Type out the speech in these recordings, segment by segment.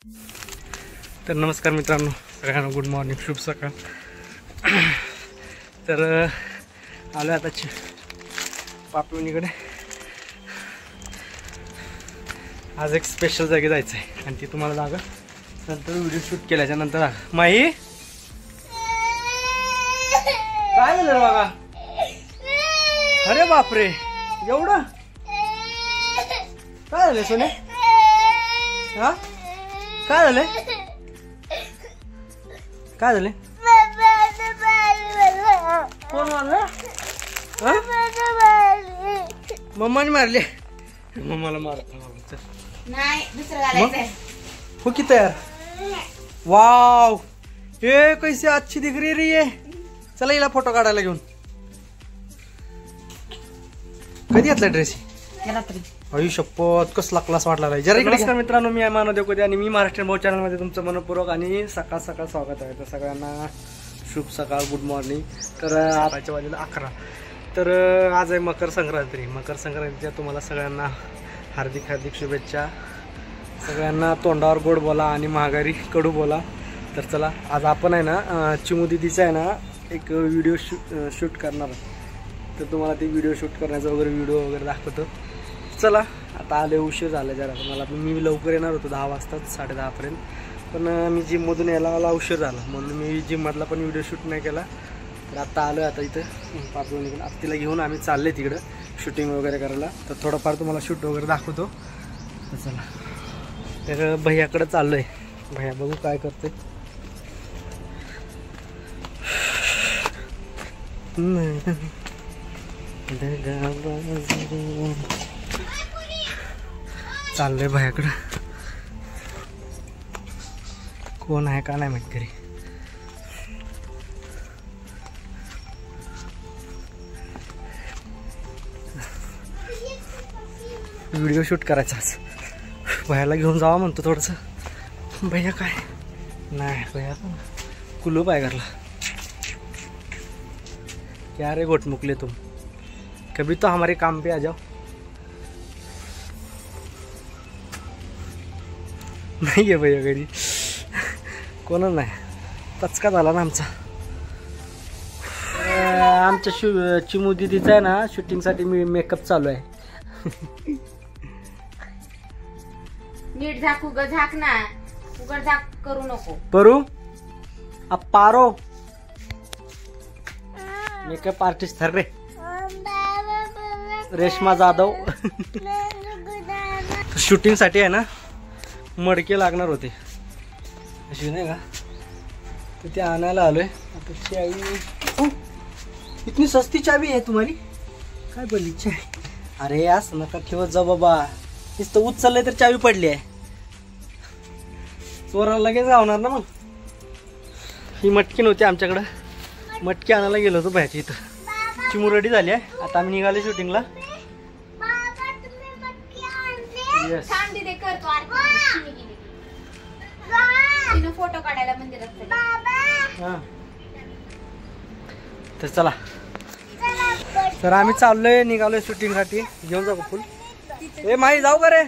तर नमस्कार मित्रांनो, सगळ्यांना गुड मॉर्निंग, शुभ सकाळ. तर आलो आता पापलोणीकडे. आज एक स्पेशल जागी जायचं आहे आणि ती तुम्हाला जागा नंतर व्हिडिओ शूट केल्याच्या नंतर माही काय झालं रे बघा. अरे बापरे, एवढं काय झालं सोने? हा काय झालं? काय झाले? कोण मारलं? मम्माने मारले. मम्माला मारत नाही, दुसरं घालायचंय. हो की तयार. वाव, ये कैसी अच्छी दिख रही रे. चला हिला फोटो काढायला घेऊन. कधी घातला ड्रेस? रात्री. अयू शपथ, कसला क्लास वाटला आहे. जरा नमस्कार मित्रांनो, मी मानव देवकोदे आणि मी महाराष्ट्रीयन भाऊ चॅनलमध्ये तुमचं मनपूर्वक आणि सकाळ सकाळ स्वागत आहे. तर सगळ्यांना शुभ सकाळ, गुड मॉर्निंग. तर आजच्या वाजेला 11. तर आज आहे मकर संक्रांती. मकर संक्रांतीच्या तुम्हाला सगळ्यांना हार्दिक हार्दिक शुभेच्छा. सगळ्यांना तोंडावर गोड बोला आणि महागारी कडू बोला. तर चला, आज आपण आहे ना चिमू दिदीचा आहे ना एक व्हिडिओ शूट करणार. तर तुम्हाला ते व्हिडिओ शूट करण्याचा व्हिडिओ वगैरे दाखवतो. चला, आता आले, उशीर झाला जरा. मी लवकर येणार होतो 10 वाजता, 10:30पर्यंत. पण मी जिममधून यायला मला उशीर झाला म्हणून मी जिममधला पण व्हिडिओ शूट नाही केला. तर आता आलो आता इथं पापलोणीकडून. आता तिला घेऊन आम्ही चालले तिकडं शूटिंग वगैरे करायला. तर थोडंफार तुम्हाला शूट वगैरे दाखवतो. तर चला, तर भैयाकडे चाललो आहे. भैया बघू काय करते. चाललंय भैयाकडं. कोण आहे का नाही माहिती घरी. व्हिडिओ शूट करायचा आज. भैयाला घेऊन जावा म्हणतो थोडंसं. भैया काय नाही, भैया कुलूप आहे घरला. क्या रे गोटमुकले तुम, कभी तो हमारे काम पे आ जाओ. नाही आहे भैया घरी, कोणच नाही. पचका झाला ना आमचा. आमच्या चिमू दिदीचा आहे ना शूटिंगसाठी मेकअप चालू आहे. नीट झाक, उघड झाक ना, उघड झाक करू नको. परू अब पारो मेकअप आर्टिस्ट थर रे रेश्मा जाधव. शूटिंग साठी आहे ना मडके लागणार होते अशी नाही का, तर ते आणायला आलोय. आता चावी, इतनी सस्ती चावी आहे तुम्हाला, काय बोलली चावी? अरे असं नका ठेवत जा बाबा, नुसतं उचललंय तर चावी पडली आहे. चोराला लगेच गावणार ना. मग ही मटकी नव्हती आमच्याकडं, मटकी आणायला गेलो होतो बाहेरची. इथं चिमू रेडी झाली आहे. आता आम्ही निघाले शूटिंगला. येस, फोटो काढायला मंदिरात. हां, तर चला. तर आम्ही चाललोय, निघालोय शूटिंगसाठी. घेऊन जाऊ फुल. ए माई, जाऊ का रे?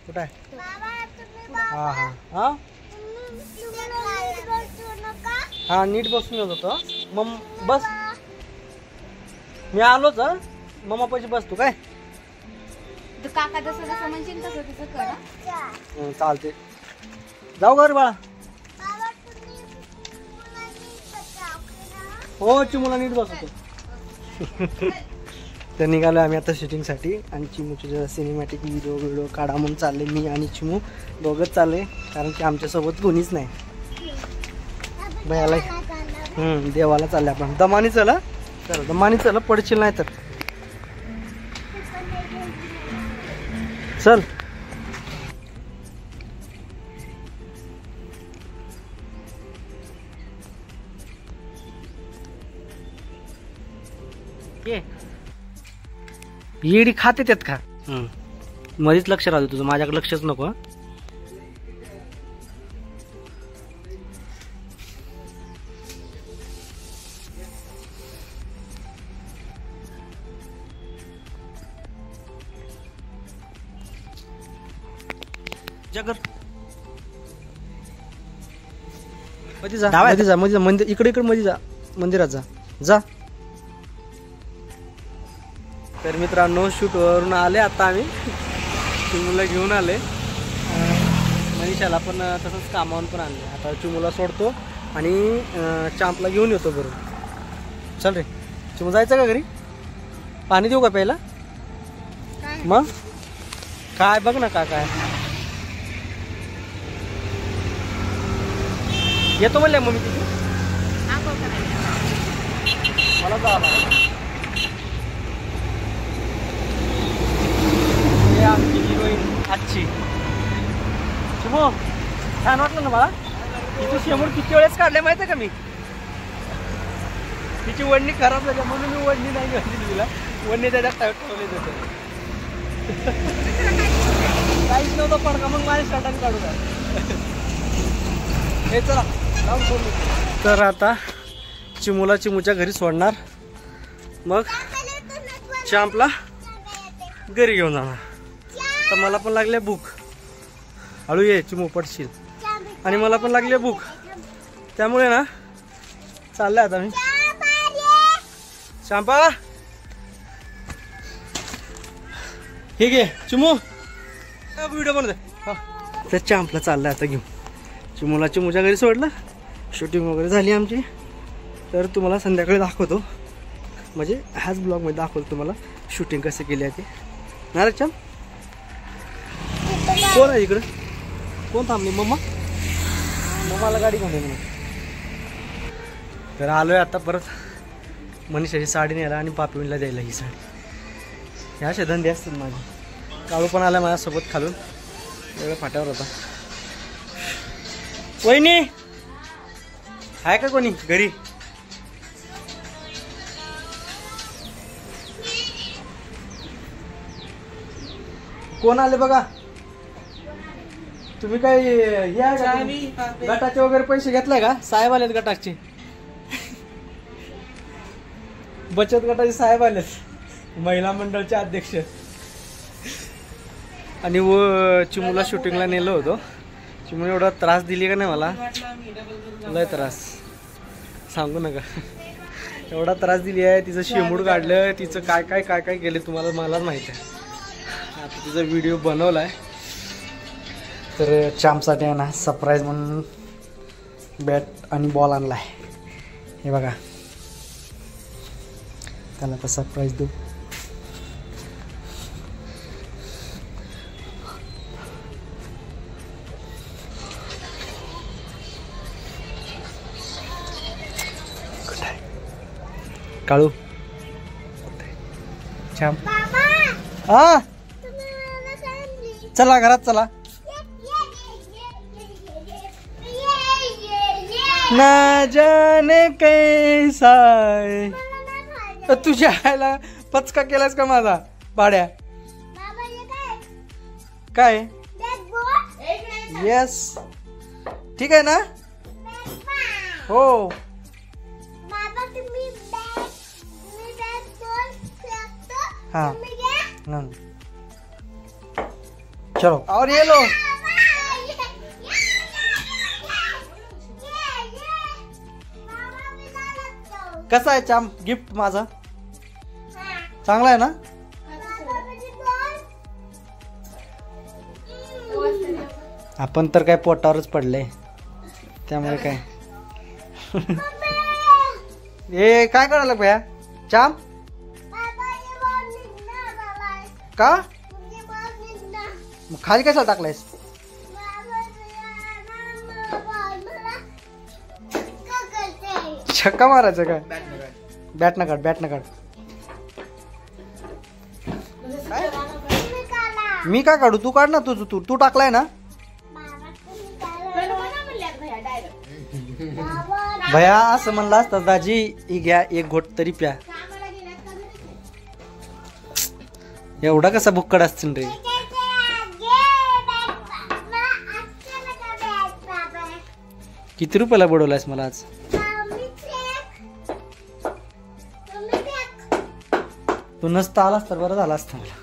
कुठं आहे? हां हां हां हां, नीट बसून येत होतो. मग बस, मी आलोच. मम्मा पैसे बस तू काय. काका जसं जसं म्हणशील तसं तसं कर. चालते. जाऊ घर बाळा. हो, चिमूला नीट बसवतो. तर निघालो आम्ही आता शूटिंगसाठी. आणि चिमूचे सिनेमॅटिक व्हिडिओ काढा म्हणून चालले. मी आणि चिमू दोघंच चालले, कारण की आमच्यासोबत कोणीच नाही. भैयाला देवाला चालले आपण. दमानी चला, चला दमानी चला, पडशील नाही तर. चल. येडी खाते त्यात का? मध्येच लक्ष राहतो तुझं, माझ्याकडे लक्षच नको. जगर मध्ये जा, मध्ये जा, मध्ये जा, मंदिर इकडे मध्ये जा, मंदिरात जा जा. तर मित्रांनो शूट वरून आले आता आम्ही, चिमूला घेऊन आले, मनीषाला पण तसंच कामावून पण आणले. आता चिमूला सोडतो आणि चांपला घेऊन येतो बरोबर. चल रे चिमू, जायचं का घरी? पाणी देऊ का प्यायला? मग काय बघ ना का काय येतो म्हणले मम्मी तिथे. मला जावं आमची हिरोईन आजची. चिमू छान वाटलं ना मला. तिथे शेमूर किती वेळेस काढले माहिती आहे का मी? तिची वडणी खराब झाली म्हणून मी वडणी नाही घातली तिला. वडणी त्याच्यात ठेवले होते. काहीच नव्हतं पडका, मग माझ्या शर्टाने काढू द्या. हे चला जाऊन बोलू. तर आता चिमूला चिमूच्या घरी सोडणार, मग चांपला घरी घेऊन जाणार. तर मला पण लागले भूक. हळू ये चिमू, पडशील. आणि मला पण लागले भूक, त्यामुळे ना चाललंय आता मी. चांपा हे घे चिमू, व्हिडिओ बनवते. तर चांपला चाललंय आता घेऊन. चिमूला चिमूच्या घरी सोडलं, शूटिंग वगैरे झाली आमची. तर तुम्हाला संध्याकाळी दाखवतो, म्हणजे ह्याच ब्लॉगमध्ये दाखवतो तुम्हाला शूटिंग कसं केली आहे ते. ना रे चाम, कोण आहे इकडं? कोण थांबली? मम्मा, मम्माला गाडी घेऊन ये म्हणून. तर आलोय आता परत मनीषाची साडी न्यायला आणि पापीला द्यायला ही साडी. ह्या अशा धंदे असतात माझे. काळू पण आला माझ्यासोबत खालून, एवढ्या फाट्यावर होता. वहिनी आहे का कोणी घरी? कोण आले बघा. तुम्ही काय हे गटाचे वगैरे पैसे घेतलाय का? साहेब आलेत गटाचे, बचत गटाचे साहेब आलेत, महिला मंडळचे अध्यक्ष. आणि व चिमूला शूटिंगला नेलं होतं. चिमू एवढा त्रास दिली का नाही मला, लय त्रास सांगू नका. एवढा त्रास दिली आहे. तिचं शेंबूड काढलं, तिचं काय काय काय काय केलं तुम्हाला मलाच माहिती आहे. आता तिचा व्हिडिओ बनवला आहे. तर चांपसाठी आहे ना सरप्राईज म्हणून बॅट आणि बॉल आणला आहे. हे बघा, त्याला आता सरप्राईज देऊ. काळू छान. हा चला घरात चला. ना जाने कैसा तुझ्या आयला पचका केलास का माझा भाड्या? काय? येस ठीक आहे ना? हो हाँ चलो और ये लो. कसा आहे चाम गिफ्ट माझा? चांगला आहे ना? आपण तर काय पोटावरच पडले, त्यामुळे काय. ए काय करायला भैया चाम? का मग खाली कशाला टाकलायस? छक्का मारायचं काय? बॅट न काढ, बॅट न काढ. मी का काढू? तू काढ ना. तू तू तू टाकलाय ना भया. असं म्हणलं असतं दाजी ही घ्या एक घोट तरी प्या. एवढा कसा भुक्कड असतील रे? किती रुपयाला बुडवलायस मला आज? तू नसता आलास तर बरं झालं असतं मला.